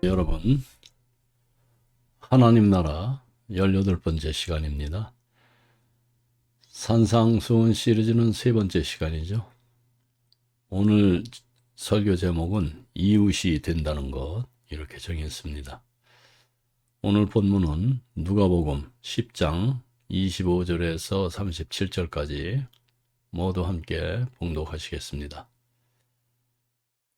여러분, 하나님 나라 18번째 시간입니다. 산상수훈 시리즈는 세 번째 시간이죠. 오늘 설교 제목은 이웃이 된다는 것, 이렇게 정했습니다. 오늘 본문은 누가복음 10장 25절에서 37절까지 모두 함께 봉독하시겠습니다.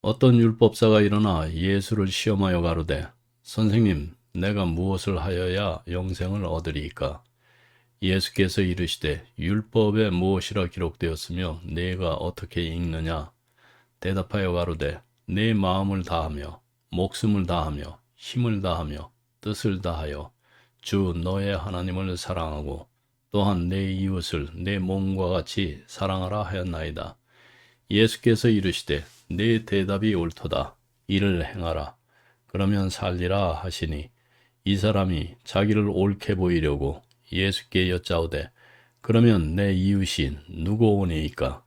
어떤 율법사가 일어나 예수를 시험하여 가로되, 선생님, 내가 무엇을 하여야 영생을 얻으리이까? 예수께서 이르시되, 율법에 무엇이라 기록되었으며 내가 어떻게 읽느냐? 대답하여 가로되, 내 마음을 다하며 목숨을 다하며 힘을 다하며 뜻을 다하여 주 너의 하나님을 사랑하고 또한 내 이웃을 내 몸과 같이 사랑하라 하였나이다. 예수께서 이르시되, 네 대답이 옳도다. 이를 행하라. 그러면 살리라 하시니, 이 사람이 자기를 옳게 보이려고 예수께 여짜오되, 그러면 내 이웃이 누구 오니이까?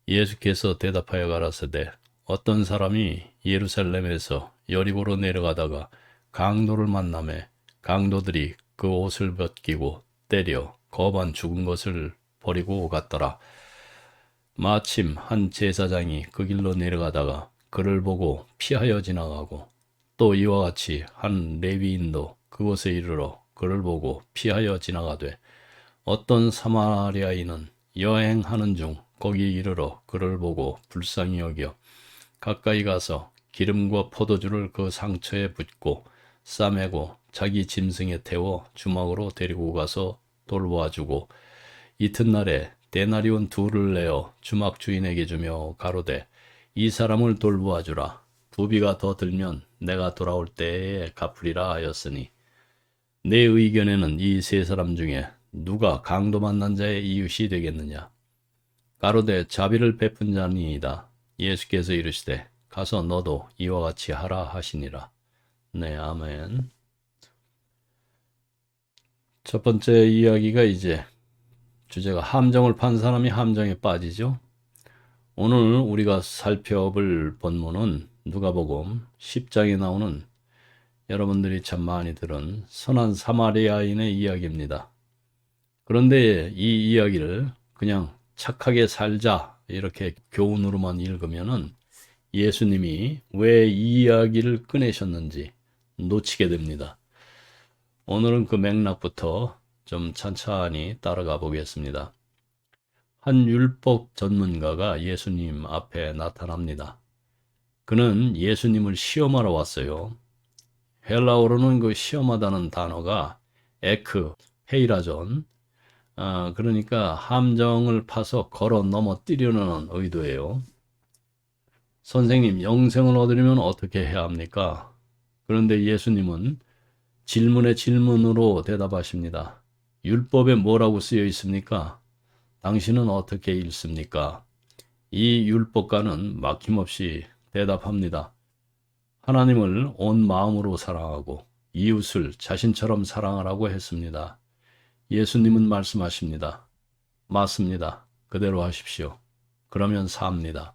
예수께서 대답하여 가라사대, 어떤 사람이 예루살렘에서 여리고로 내려가다가 강도를 만나매 강도들이 그 옷을 벗기고 때려 거반 죽은 것을 버리고 갔더라. 마침 한 제사장이 그 길로 내려가다가 그를 보고 피하여 지나가고, 또 이와 같이 한 레위인도 그곳에 이르러 그를 보고 피하여 지나가되, 어떤 사마리아인은 여행하는 중 거기 이르러 그를 보고 불쌍히 여겨 가까이 가서 기름과 포도주를 그 상처에 붓고 싸매고 자기 짐승에 태워 주막으로 데리고 가서 돌보아주고, 이튿날에 데나리온 둘을 내어 주막 주인에게 주며 가로되, 이 사람을 돌보아주라. 부비가 더 들면 내가 돌아올 때에 갚으리라 하였으니, 내 의견에는 이 세 사람 중에 누가 강도 만난 자의 이웃이 되겠느냐? 가로되, 자비를 베푼 자니이다. 예수께서 이르시되, 가서 너도 이와 같이 하라 하시니라. 네, 아멘. 첫 번째 이야기가 이제 주제가 함정을 판 사람이 함정에 빠지죠. 오늘 우리가 살펴볼 본문은 누가복음 10장에 나오는 여러분들이 참 많이 들은 선한 사마리아인의 이야기입니다. 그런데 이 이야기를 그냥 착하게 살자 이렇게 교훈으로만 읽으면은 예수님이 왜 이 이야기를 꺼내셨는지 놓치게 됩니다. 오늘은 그 맥락부터 좀 찬찬히 따라가 보겠습니다. 한 율법 전문가가 예수님 앞에 나타납니다. 그는 예수님을 시험하러 왔어요. 헬라어로는 그 시험하다는 단어가 에크, 헤이라존, 그러니까 함정을 파서 걸어 넘어뜨리려는 의도예요. 선생님, 영생을 얻으려면 어떻게 해야 합니까? 그런데 예수님은 질문에 질문으로 대답하십니다. 율법에 뭐라고 쓰여 있습니까? 당신은 어떻게 읽습니까? 이 율법가는 막힘없이 대답합니다. 하나님을 온 마음으로 사랑하고 이웃을 자신처럼 사랑하라고 했습니다. 예수님은 말씀하십니다. 맞습니다. 그대로 하십시오. 그러면 삽니다.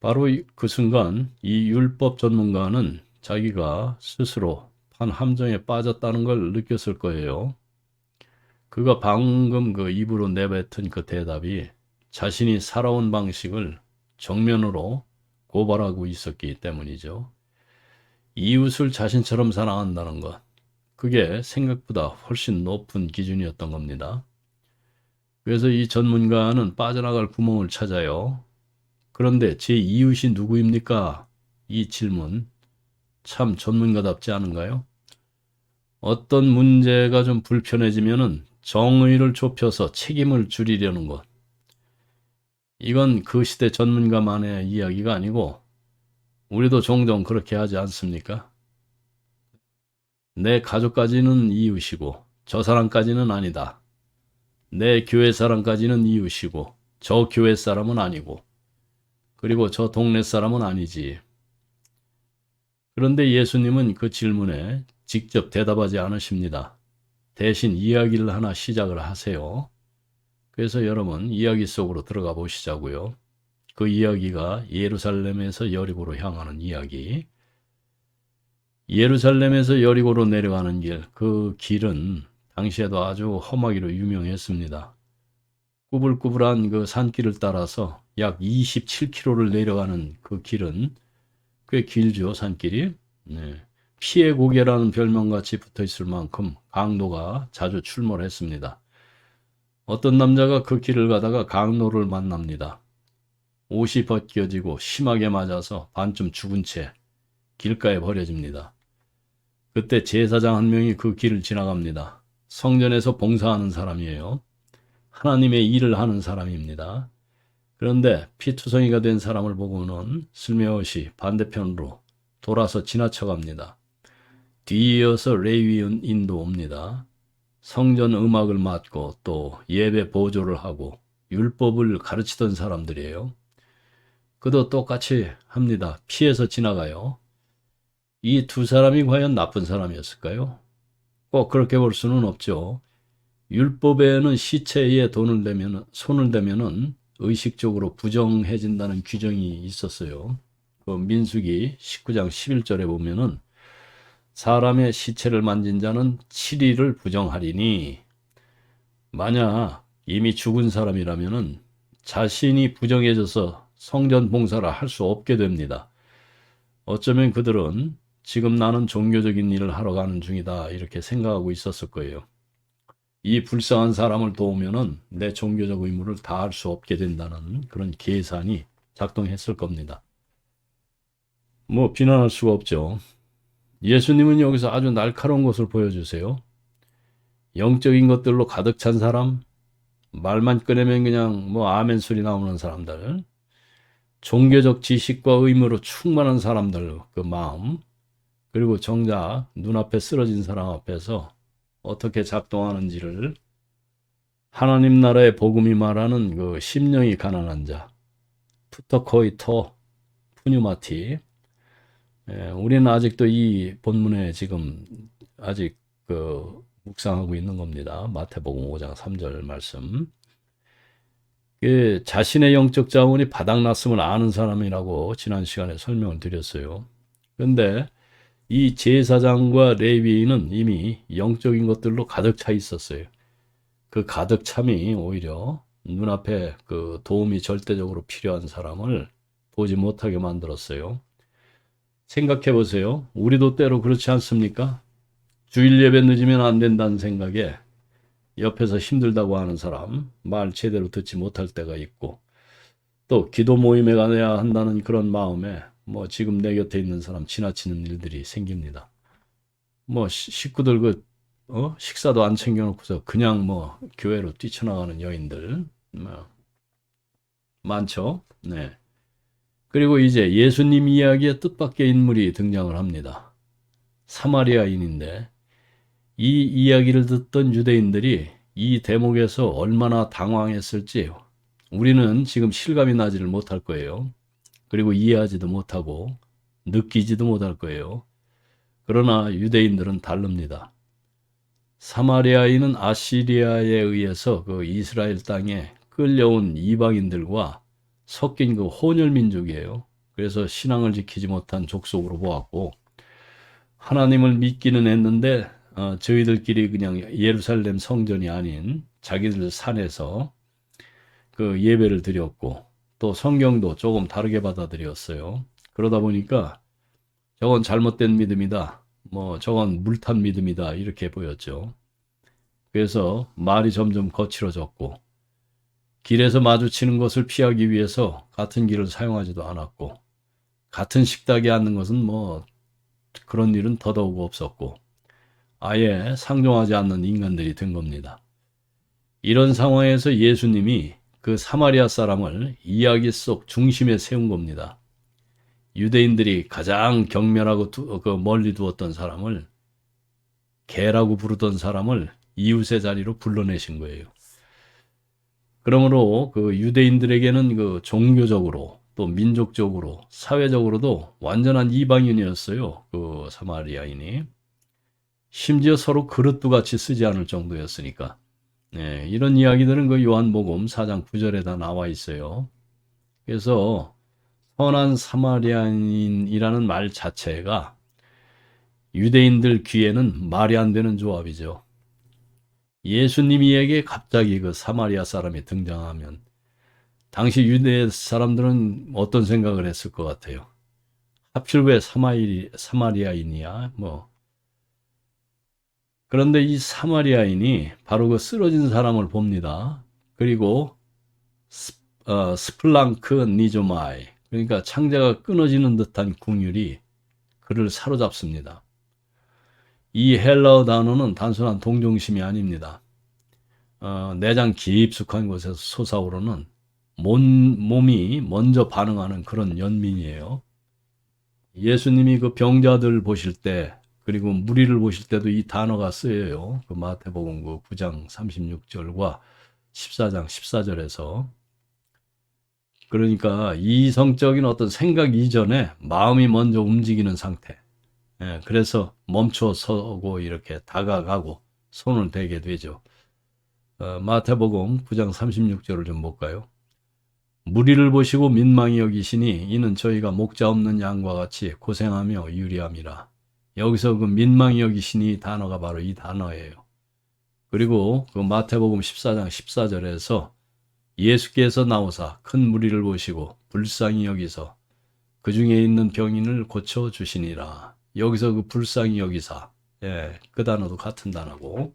바로 그 순간 이 율법 전문가는 자기가 스스로 판 함정에 빠졌다는 걸 느꼈을 거예요. 그가 방금 그 입으로 내뱉은 그 대답이 자신이 살아온 방식을 정면으로 고발하고 있었기 때문이죠. 이웃을 자신처럼 사랑한다는 것, 그게 생각보다 훨씬 높은 기준이었던 겁니다. 그래서 이 전문가는 빠져나갈 구멍을 찾아요. 그런데 제 이웃이 누구입니까? 이 질문 참 전문가답지 않은가요? 어떤 문제가 좀 불편해지면은 정의를 좁혀서 책임을 줄이려는 것. 이건 그 시대 전문가만의 이야기가 아니고 우리도 종종 그렇게 하지 않습니까? 내 가족까지는 이웃이고 저 사람까지는 아니다. 내 교회 사람까지는 이웃이고 저 교회 사람은 아니고, 그리고 저 동네 사람은 아니지. 그런데 예수님은 그 질문에 직접 대답하지 않으십니다. 대신 이야기를 하나 시작을 하세요. 그래서 여러분 이야기 속으로 들어가 보시자고요. 그 이야기가 예루살렘에서 여리고로 향하는 이야기. 예루살렘에서 여리고로 내려가는 길, 그 길은 당시에도 아주 험하기로 유명했습니다. 꾸불꾸불한 그 산길을 따라서 약 27km를 내려가는 그 길은 꽤 길죠, 산길이. 네. 피의 고개라는 별명같이 붙어 있을 만큼 강도가 자주 출몰했습니다. 어떤 남자가 그 길을 가다가 강도를 만납니다. 옷이 벗겨지고 심하게 맞아서 반쯤 죽은 채 길가에 버려집니다. 그때 제사장 한 명이 그 길을 지나갑니다. 성전에서 봉사하는 사람이에요. 하나님의 일을 하는 사람입니다. 그런데 피투성이가 된 사람을 보고는 슬며시 반대편으로 돌아서 지나쳐갑니다. 뒤이어서 레위인도 옵니다. 성전 음악을 맡고 또 예배 보조를 하고 율법을 가르치던 사람들이에요. 그도 똑같이 합니다. 피해서 지나가요. 이 두 사람이 과연 나쁜 사람이었을까요? 꼭 그렇게 볼 수는 없죠. 율법에는 시체에 손을 대면은 의식적으로 부정해진다는 규정이 있었어요. 그 민수기 19장 11절에 보면은 사람의 시체를 만진 자는 7일을 부정하리니, 만약 이미 죽은 사람이라면은 자신이 부정해져서 성전 봉사를 할 수 없게 됩니다. 어쩌면 그들은 지금 나는 종교적인 일을 하러 가는 중이다 이렇게 생각하고 있었을 거예요. 이 불쌍한 사람을 도우면은 내 종교적 의무를 다할 수 없게 된다는 그런 계산이 작동했을 겁니다. 뭐 비난할 수가 없죠. 예수님은 여기서 아주 날카로운 것을 보여주세요. 영적인 것들로 가득 찬 사람, 말만 꺼내면 그냥 뭐 아멘 소리 나오는 사람들, 종교적 지식과 의무로 충만한 사람들 그 마음, 그리고 정작 눈앞에 쓰러진 사람 앞에서 어떻게 작동하는지를 하나님 나라의 복음이 말하는 그 심령이 가난한 자, 푸터코이토 푸뉴마티. 우리는 아직도 이 본문에 지금 아직 그 묵상하고 있는 겁니다. 마태복음 5장 3절 말씀. 그 자신의 영적 자원이 바닥났음을 아는 사람이라고 지난 시간에 설명을 드렸어요. 그런데 이 제사장과 레위인은 이미 영적인 것들로 가득 차 있었어요. 그 가득 참이 오히려 눈앞에 그 도움이 절대적으로 필요한 사람을 보지 못하게 만들었어요. 생각해 보세요. 우리도 때로 그렇지 않습니까? 주일 예배 늦으면 안 된다는 생각에 옆에서 힘들다고 하는 사람, 말 제대로 듣지 못할 때가 있고, 또 기도 모임에 가야 한다는 그런 마음에 뭐 지금 내 곁에 있는 사람 지나치는 일들이 생깁니다. 뭐 식구들 식사도 안 챙겨놓고서 그냥 뭐 교회로 뛰쳐나가는 여인들 뭐 많죠. 네. 그리고 이제 예수님 이야기의 뜻밖의 인물이 등장을 합니다. 사마리아인인데 이 이야기를 듣던 유대인들이 이 대목에서 얼마나 당황했을지 우리는 지금 실감이 나지를 못할 거예요. 그리고 이해하지도 못하고 느끼지도 못할 거예요. 그러나 유대인들은 다릅니다. 사마리아인은 아시리아에 의해서 그 이스라엘 땅에 끌려온 이방인들과 섞인 그 혼혈 민족이에요. 그래서 신앙을 지키지 못한 족속으로 보았고, 하나님을 믿기는 했는데 저희들끼리 그냥 예루살렘 성전이 아닌 자기들 산에서 그 예배를 드렸고, 또 성경도 조금 다르게 받아들였어요. 그러다 보니까 저건 잘못된 믿음이다, 뭐 저건 물탄 믿음이다 이렇게 보였죠. 그래서 말이 점점 거칠어졌고, 길에서 마주치는 것을 피하기 위해서 같은 길을 사용하지도 않았고, 같은 식탁에 앉는 것은 뭐 그런 일은 더더욱 없었고, 아예 상종하지 않는 인간들이 된 겁니다. 이런 상황에서 예수님이 그 사마리아 사람을 이야기 속 중심에 세운 겁니다. 유대인들이 가장 경멸하고 멀리 두었던 사람을, 개라고 부르던 사람을 이웃의 자리로 불러내신 거예요. 그러므로 그 유대인들에게는 그 종교적으로 또 민족적으로 사회적으로도 완전한 이방인이었어요. 그 사마리아인이. 심지어 서로 그릇도 같이 쓰지 않을 정도였으니까. 네, 이런 이야기들은 그 요한복음 4장 9절에 다 나와 있어요. 그래서 선한 사마리아인이라는 말 자체가 유대인들 귀에는 말이 안 되는 조합이죠. 예수님에게 갑자기 그 사마리아 사람이 등장하면 당시 유대 사람들은 어떤 생각을 했을 것 같아요? 하필 왜 사마리아인이야? 뭐. 그런데 이 사마리아인이 바로 그 쓰러진 사람을 봅니다. 그리고 스플랑크 니조마이, 그러니까 창자가 끊어지는 듯한 궁율이 그를 사로잡습니다. 이 헬라어 단어는 단순한 동정심이 아닙니다. 내장 깊숙한 곳에서 솟아오르는 몸이 먼저 반응하는 그런 연민이에요. 예수님이 그 병자들 보실 때, 그리고 무리를 보실 때도 이 단어가 쓰여요. 그 마태복음 그 9장 36절과 14장 14절에서. 그러니까 이성적인 어떤 생각 이전에 마음이 먼저 움직이는 상태. 예, 그래서 멈춰 서고 이렇게 다가가고 손을 대게 되죠. 마태복음 9장 36절을 좀 볼까요? 무리를 보시고 민망히 여기시니 이는 저희가 목자 없는 양과 같이 고생하며 유리함이라. 여기서 그 민망히 여기시니 단어가 바로 이 단어예요. 그리고 그 마태복음 14장 14절에서 예수께서 나오사 큰 무리를 보시고 불쌍히 여기서 그 중에 있는 병인을 고쳐 주시니라. 여기서 그 불쌍히 여기사, 예, 그 단어도 같은 단어고.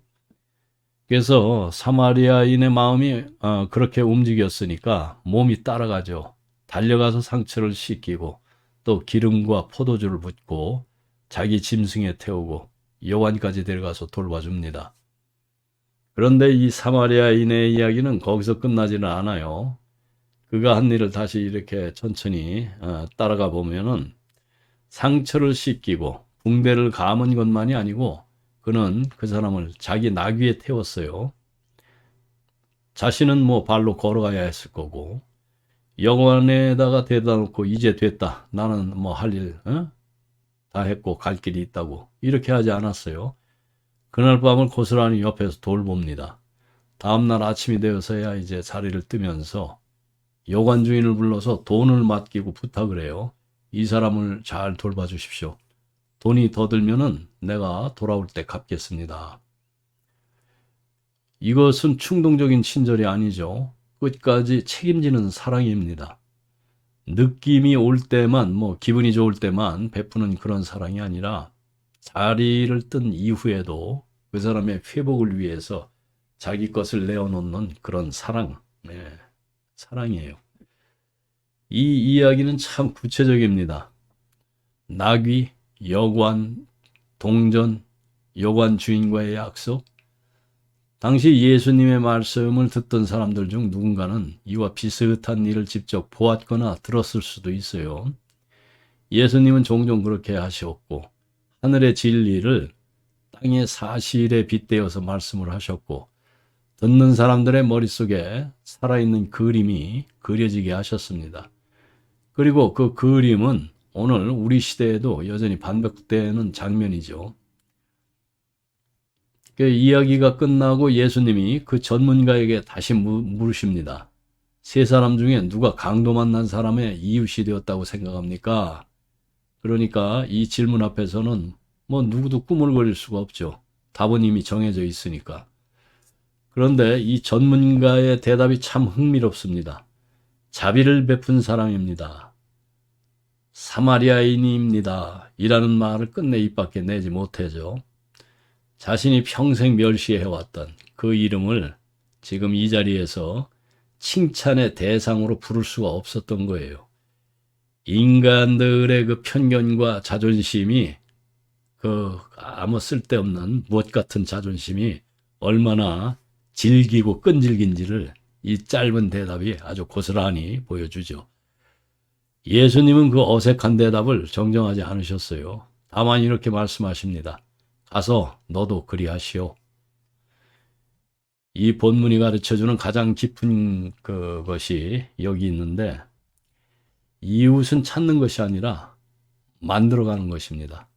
그래서 사마리아인의 마음이 그렇게 움직였으니까 몸이 따라가죠. 달려가서 상처를 씻기고 또 기름과 포도주를 붓고 자기 짐승에 태우고 요한까지 데려가서 돌봐줍니다. 그런데 이 사마리아인의 이야기는 거기서 끝나지는 않아요. 그가 한 일을 다시 이렇게 천천히 따라가 보면은 상처를 씻기고 붕대를 감은 것만이 아니고 그는 그 사람을 자기 나귀에 태웠어요. 자신은 뭐 발로 걸어가야 했을 거고 영안에다가 대다 놓고 이제 됐다. 나는 뭐 할 일 다 했고 갈 길이 있다고 이렇게 하지 않았어요. 그날 밤을 고스란히 옆에서 돌봅니다. 다음날 아침이 되어서야 이제 자리를 뜨면서 여관 주인을 불러서 돈을 맡기고 부탁을 해요. 이 사람을 잘 돌봐 주십시오. 돈이 더 들면은 내가 돌아올 때 갚겠습니다. 이것은 충동적인 친절이 아니죠. 끝까지 책임지는 사랑입니다. 느낌이 올 때만, 뭐 기분이 좋을 때만 베푸는 그런 사랑이 아니라 자리를 뜬 이후에도 그 사람의 회복을 위해서 자기 것을 내어놓는 그런 사랑, 네, 사랑이에요. 이 이야기는 참 구체적입니다. 나귀, 여관, 동전, 여관 주인과의 약속. 당시 예수님의 말씀을 듣던 사람들 중 누군가는 이와 비슷한 일을 직접 보았거나 들었을 수도 있어요. 예수님은 종종 그렇게 하셨고 하늘의 진리를 땅의 사실에 빗대어서 말씀을 하셨고 듣는 사람들의 머릿속에 살아있는 그림이 그려지게 하셨습니다. 그리고 그 그림은 오늘 우리 시대에도 여전히 반복되는 장면이죠. 그 이야기가 끝나고 예수님이 그 전문가에게 다시 물으십니다. 세 사람 중에 누가 강도 만난 사람의 이웃이 되었다고 생각합니까? 그러니까 이 질문 앞에서는 뭐 누구도 꾸물거릴 수가 없죠. 답은 이미 정해져 있으니까. 그런데 이 전문가의 대답이 참 흥미롭습니다. 자비를 베푼 사람입니다. 사마리아인입니다. 이라는 말을 끝내 입 밖에 내지 못하죠. 자신이 평생 멸시해왔던 그 이름을 지금 이 자리에서 칭찬의 대상으로 부를 수가 없었던 거예요. 인간들의 그 편견과 자존심이 그 아무 쓸데없는 무엇 같은 자존심이 얼마나 질기고 끈질긴지를 이 짧은 대답이 아주 고스란히 보여주죠. 예수님은 그 어색한 대답을 정정하지 않으셨어요. 다만 이렇게 말씀하십니다. 가서 너도 그리하시오. 이 본문이 가르쳐주는 가장 깊은 그것이 여기 있는데 이웃은 찾는 것이 아니라 만들어가는 것입니다.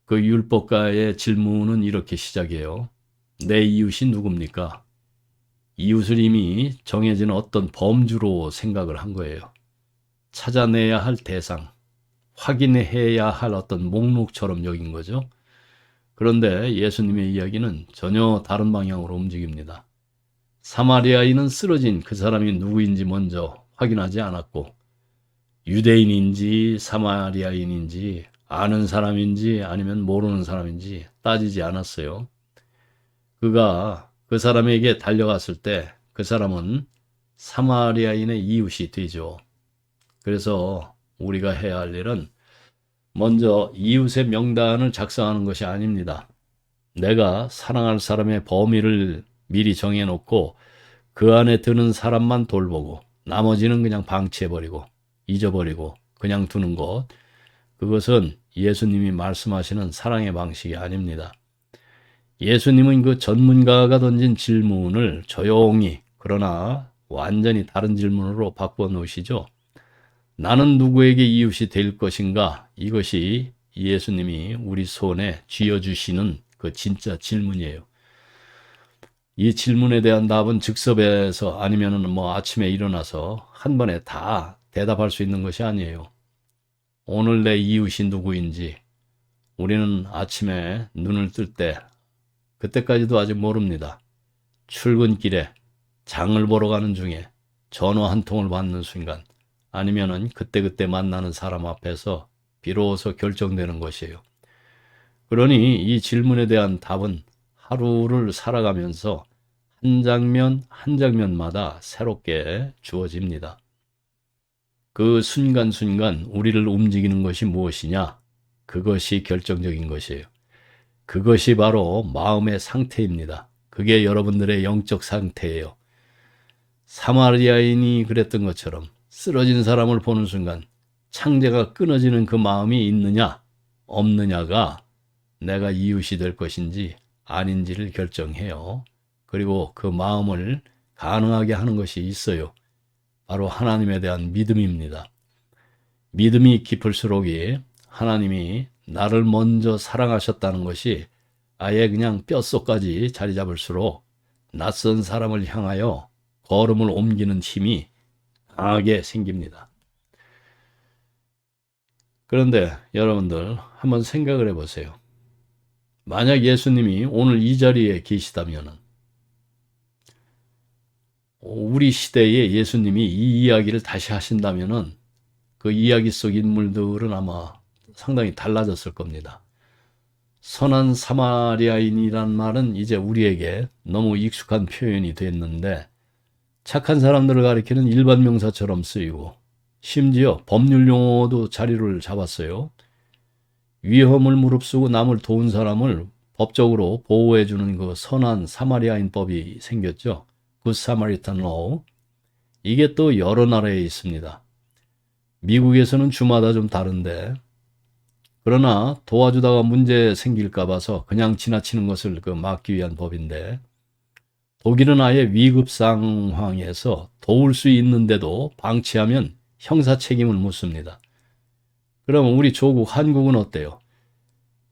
그 율법가의 질문은 이렇게 시작해요. 내 이웃이 누굽니까? 이웃을 이미 정해진 어떤 범주로 생각을 한 거예요. 찾아내야 할 대상, 확인해야 할 어떤 목록처럼 여긴 거죠. 그런데 예수님의 이야기는 전혀 다른 방향으로 움직입니다. 사마리아인은 쓰러진 그 사람이 누구인지 먼저 확인하지 않았고, 유대인인지 사마리아인인지 아는 사람인지 아니면 모르는 사람인지 따지지 않았어요. 그가 그 사람에게 달려갔을 때 그 사람은 사마리아인의 이웃이 되죠. 그래서 우리가 해야 할 일은 먼저 이웃의 명단을 작성하는 것이 아닙니다. 내가 사랑할 사람의 범위를 미리 정해놓고 그 안에 드는 사람만 돌보고 나머지는 그냥 방치해버리고 잊어버리고 그냥 두는 것, 그것은 예수님이 말씀하시는 사랑의 방식이 아닙니다. 예수님은 그 전문가가 던진 질문을 조용히 그러나 완전히 다른 질문으로 바꿔 놓으시죠. 나는 누구에게 이웃이 될 것인가? 이것이 예수님이 우리 손에 쥐어주시는 그 진짜 질문이에요. 이 질문에 대한 답은 즉석에서 아니면은 아침에 일어나서 한 번에 다 대답할 수 있는 것이 아니에요. 오늘 내 이웃이 누구인지 우리는 아침에 눈을 뜰 때 그때까지도 아직 모릅니다. 출근길에 장을 보러 가는 중에 전화 한 통을 받는 순간 아니면은 그때그때 만나는 사람 앞에서 비로소 결정되는 것이에요. 그러니 이 질문에 대한 답은 하루를 살아가면서 한 장면 한 장면마다 새롭게 주어집니다. 그 순간순간 우리를 움직이는 것이 무엇이냐? 그것이 결정적인 것이에요. 그것이 바로 마음의 상태입니다. 그게 여러분들의 영적 상태예요. 사마리아인이 그랬던 것처럼 쓰러진 사람을 보는 순간 창자가 끊어지는 그 마음이 있느냐 없느냐가 내가 이웃이 될 것인지 아닌지를 결정해요. 그리고 그 마음을 가능하게 하는 것이 있어요. 바로 하나님에 대한 믿음입니다. 믿음이 깊을수록이 하나님이 나를 먼저 사랑하셨다는 것이 아예 그냥 뼛속까지 자리 잡을수록 낯선 사람을 향하여 걸음을 옮기는 힘이 강하게 생깁니다. 그런데 여러분들 한번 생각을 해보세요. 만약 예수님이 오늘 이 자리에 계시다면 우리 시대에 예수님이 이 이야기를 다시 하신다면 그 이야기 속 인물들은 아마 상당히 달라졌을 겁니다. 선한 사마리아인이란 말은 이제 우리에게 너무 익숙한 표현이 됐는데 착한 사람들을 가리키는 일반 명사처럼 쓰이고 심지어 법률 용어도 자리를 잡았어요. 위험을 무릅쓰고 남을 도운 사람을 법적으로 보호해주는 그 선한 사마리아인법이 생겼죠. Good Samaritan Law. 이게 또 여러 나라에 있습니다. 미국에서는 주마다 좀 다른데 그러나 도와주다가 문제 생길까 봐서 그냥 지나치는 것을 막기 위한 법인데 독일은 아예 위급 상황에서 도울 수 있는데도 방치하면 형사 책임을 묻습니다. 그럼 우리 조국 한국은 어때요?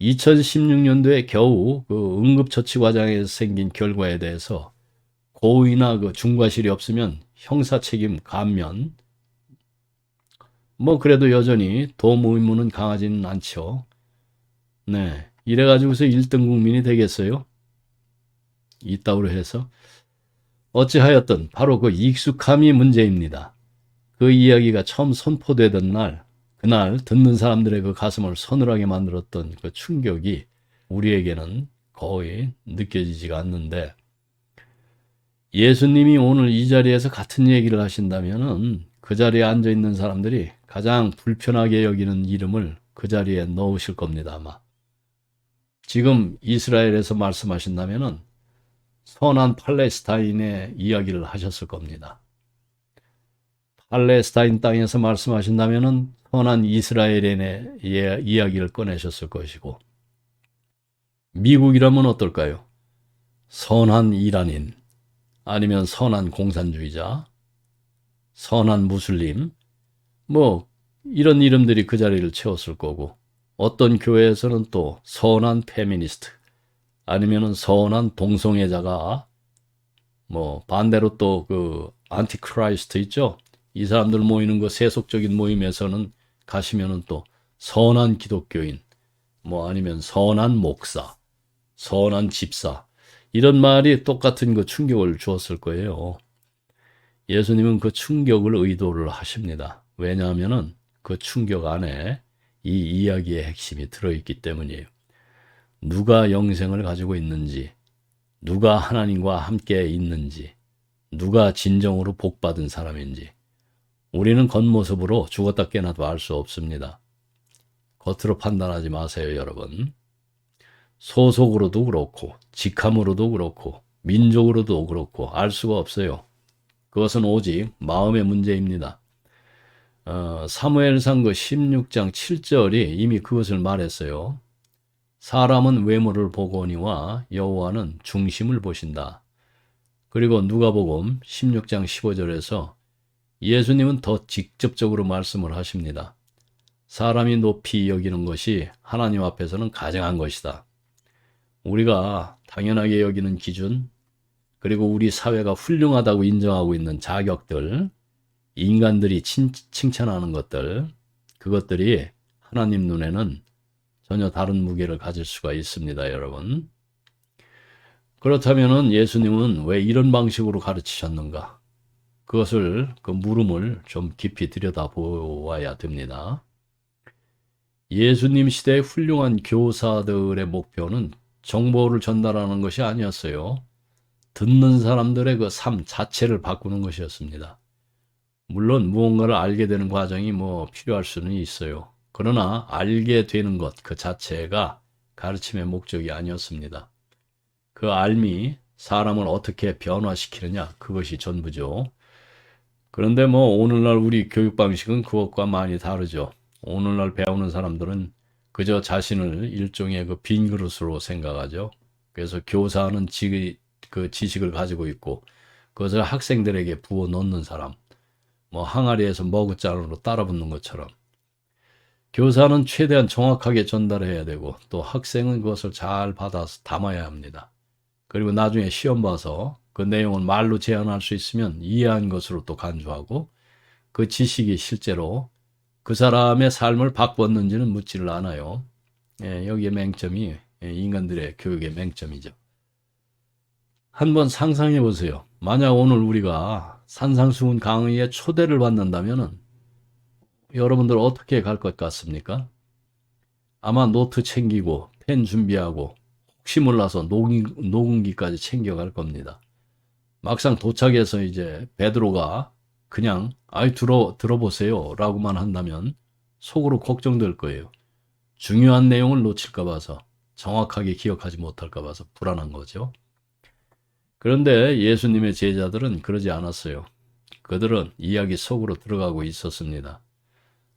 2016년도에 겨우 그 응급처치과장에서 생긴 결과에 대해서 고의나 그 중과실이 없으면 형사 책임 감면, 그래도 여전히 도움 의무는 강하지는 않죠. 네, 이래가지고서 1등 국민이 되겠어요? 이따위로 해서. 어찌하였든 바로 그 익숙함이 문제입니다. 그 이야기가 처음 선포되던 날, 그날 듣는 사람들의 그 가슴을 서늘하게 만들었던 그 충격이 우리에게는 거의 느껴지지가 않는데 예수님이 오늘 이 자리에서 같은 얘기를 하신다면은 그 자리에 앉아 있는 사람들이 가장 불편하게 여기는 이름을 그 자리에 넣으실 겁니다, 아마. 지금 이스라엘에서 말씀하신다면은 선한 팔레스타인의 이야기를 하셨을 겁니다. 팔레스타인 땅에서 말씀하신다면은 선한 이스라엘의 이야기를 꺼내셨을 것이고, 미국이라면 어떨까요? 선한 이란인, 아니면 선한 공산주의자, 선한 무슬림, 이런 이름들이 그 자리를 채웠을 거고, 어떤 교회에서는 또 선한 페미니스트, 아니면은 선한 동성애자가, 반대로 또 그 안티크라이스트 있죠? 이 사람들 모이는 거 세속적인 모임에서는 가시면은 또 선한 기독교인, 뭐 아니면 선한 목사, 선한 집사, 이런 말이 똑같은 그 충격을 주었을 거예요. 예수님은 그 충격을 의도를 하십니다. 왜냐하면은 그 충격 안에 이 이야기의 핵심이 들어있기 때문이에요. 누가 영생을 가지고 있는지, 누가 하나님과 함께 있는지, 누가 진정으로 복받은 사람인지, 우리는 겉모습으로 죽었다 깨나도 알 수 없습니다. 겉으로 판단하지 마세요, 여러분. 소속으로도 그렇고, 직함으로도 그렇고, 민족으로도 그렇고, 알 수가 없어요. 그것은 오직 마음의 문제입니다. 사무엘상 그 16장 7절이 이미 그것을 말했어요. 사람은 외모를 보거니와 여호와는 중심을 보신다. 그리고 누가복음 16장 15절에서 예수님은 더 직접적으로 말씀을 하십니다. 사람이 높이 여기는 것이 하나님 앞에서는 가증한 것이다. 우리가 당연하게 여기는 기준, 그리고 우리 사회가 훌륭하다고 인정하고 있는 자격들, 인간들이 칭찬하는 것들, 그것들이 하나님 눈에는 전혀 다른 무게를 가질 수가 있습니다, 여러분. 그렇다면 예수님은 왜 이런 방식으로 가르치셨는가? 그것을, 그 물음을 좀 깊이 들여다보아야 됩니다. 예수님 시대의 훌륭한 교사들의 목표는 정보를 전달하는 것이 아니었어요. 듣는 사람들의 그 삶 자체를 바꾸는 것이었습니다. 물론 무언가를 알게 되는 과정이 필요할 수는 있어요. 그러나 알게 되는 것 그 자체가 가르침의 목적이 아니었습니다. 그 알미 사람을 어떻게 변화시키느냐, 그것이 전부죠. 그런데 오늘날 우리 교육 방식은 그것과 많이 다르죠. 오늘날 배우는 사람들은 그저 자신을 일종의 그 빈 그릇으로 생각하죠. 그래서 교사는 그 지식을 가지고 있고 그것을 학생들에게 부어 넣는 사람, 항아리에서 머그잔으로 따라붙는 것처럼 교사는 최대한 정확하게 전달해야 되고 또 학생은 그것을 잘 받아서 담아야 합니다. 그리고 나중에 시험 봐서 그 내용을 말로 제안할 수 있으면 이해한 것으로 또 간주하고 그 지식이 실제로 그 사람의 삶을 바꿨는지는 묻지를 않아요. 여기에 맹점이 인간들의 교육의 맹점이죠. 한번 상상해 보세요. 만약 오늘 우리가 산상수훈 강의에 초대를 받는다면 여러분들 어떻게 갈 것 같습니까? 아마 노트 챙기고 펜 준비하고 혹시 몰라서 녹음기까지 챙겨갈 겁니다. 막상 도착해서 이제 베드로가 그냥 들어보세요 라고만 한다면 속으로 걱정될 거예요. 중요한 내용을 놓칠까 봐서, 정확하게 기억하지 못할까 봐서 불안한 거죠. 그런데 예수님의 제자들은 그러지 않았어요. 그들은 이야기 속으로 들어가고 있었습니다.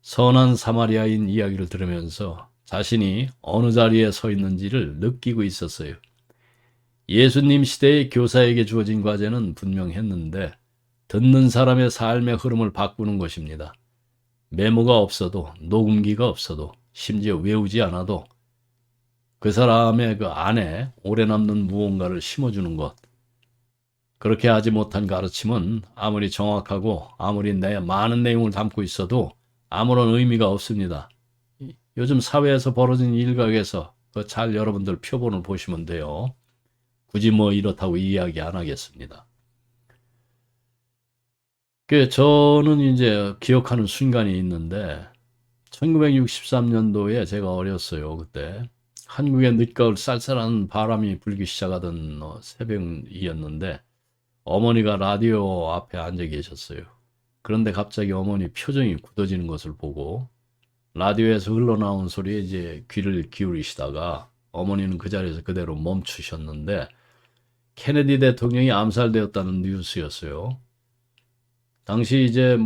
선한 사마리아인 이야기를 들으면서 자신이 어느 자리에 서 있는지를 느끼고 있었어요. 예수님 시대의 교사에게 주어진 과제는 분명했는데 듣는 사람의 삶의 흐름을 바꾸는 것입니다. 메모가 없어도, 녹음기가 없어도, 심지어 외우지 않아도 그 사람의 그 안에 오래 남는 무언가를 심어주는 것. 그렇게 하지 못한 가르침은 아무리 정확하고 아무리 많은 내용을 담고 있어도 아무런 의미가 없습니다. 요즘 사회에서 벌어진 일각에서 잘 여러분들 표본을 보시면 돼요. 굳이 이렇다고 이야기 안 하겠습니다. 저는 이제 기억하는 순간이 있는데 1963년도에 제가 어렸어요. 그때 한국의 늦가을 쌀쌀한 바람이 불기 시작하던 새벽이었는데 어머니가 라디오 앞에 앉아 계셨어요. 그런데 갑자기 어머니 표정이 굳어지는 것을 보고 라디오에서 흘러나온 소리에 이제 귀를 기울이시다가 어머니는 그 자리에서 그대로 멈추셨는데 케네디 대통령이 암살되었다는 뉴스였어요. 당시 이제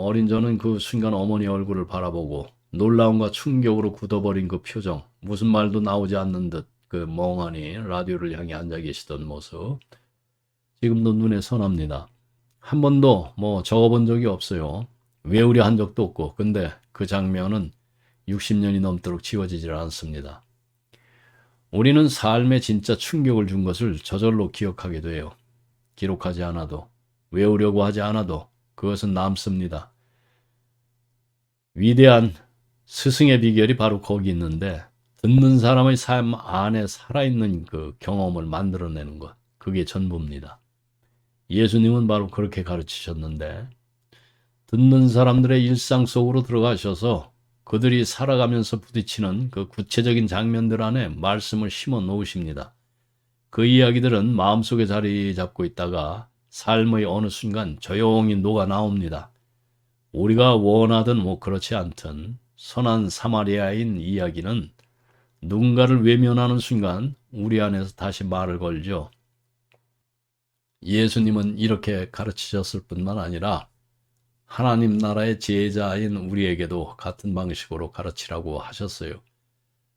어린 저는 그 순간 어머니 얼굴을 바라보고 놀라움과 충격으로 굳어버린 그 표정, 무슨 말도 나오지 않는 듯 그 멍하니 라디오를 향해 앉아 계시던 모습, 지금도 눈에 선합니다. 한 번도 적어본 적이 없어요. 외우려 한 적도 없고, 근데 그 장면은 60년이 넘도록 지워지질 않습니다. 우리는 삶에 진짜 충격을 준 것을 저절로 기억하게 돼요. 기록하지 않아도, 외우려고 하지 않아도 그것은 남습니다. 위대한 스승의 비결이 바로 거기 있는데 듣는 사람의 삶 안에 살아있는 그 경험을 만들어내는 것. 그게 전부입니다. 예수님은 바로 그렇게 가르치셨는데 듣는 사람들의 일상 속으로 들어가셔서 그들이 살아가면서 부딪히는 그 구체적인 장면들 안에 말씀을 심어 놓으십니다. 그 이야기들은 마음속에 자리 잡고 있다가 삶의 어느 순간 조용히 녹아 나옵니다. 우리가 원하든 그렇지 않든 선한 사마리아인 이야기는 누군가를 외면하는 순간 우리 안에서 다시 말을 걸죠. 예수님은 이렇게 가르치셨을 뿐만 아니라 하나님 나라의 제자인 우리에게도 같은 방식으로 가르치라고 하셨어요.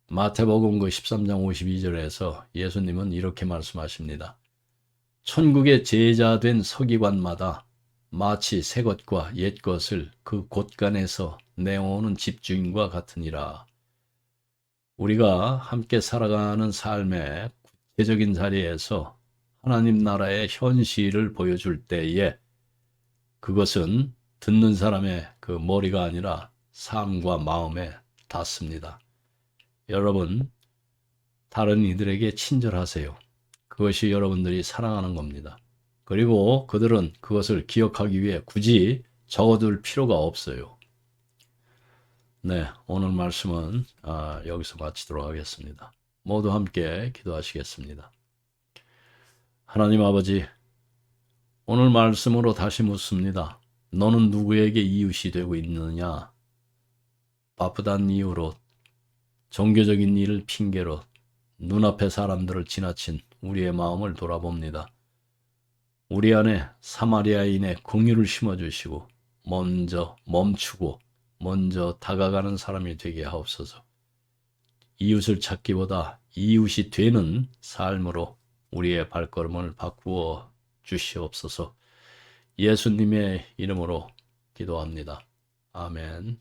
마태복음 13장 52절에서 예수님은 이렇게 말씀하십니다. 천국의 제자 된 서기관마다 마치 새 것과 옛 것을 그 곳간에서 내오는 집주인과 같으니라. 우리가 함께 살아가는 삶의 구체적인 자리에서 하나님 나라의 현실을 보여줄 때에 그것은 듣는 사람의 그 머리가 아니라 삶과 마음에 닿습니다. 여러분, 다른 이들에게 친절하세요. 그것이 여러분들이 사랑하는 겁니다. 그리고 그들은 그것을 기억하기 위해 굳이 적어둘 필요가 없어요. 네, 오늘 말씀은 여기서 마치도록 하겠습니다. 모두 함께 기도하시겠습니다. 하나님 아버지, 오늘 말씀으로 다시 묻습니다. 너는 누구에게 이웃이 되고 있느냐? 바쁘다는 이유로, 종교적인 일을 핑계로 눈앞의 사람들을 지나친 우리의 마음을 돌아봅니다. 우리 안에 사마리아인의 긍휼을 심어주시고 먼저 멈추고 먼저 다가가는 사람이 되게 하옵소서. 이웃을 찾기보다 이웃이 되는 삶으로 우리의 발걸음을 바꾸어 주시옵소서. 예수님의 이름으로 기도합니다. 아멘.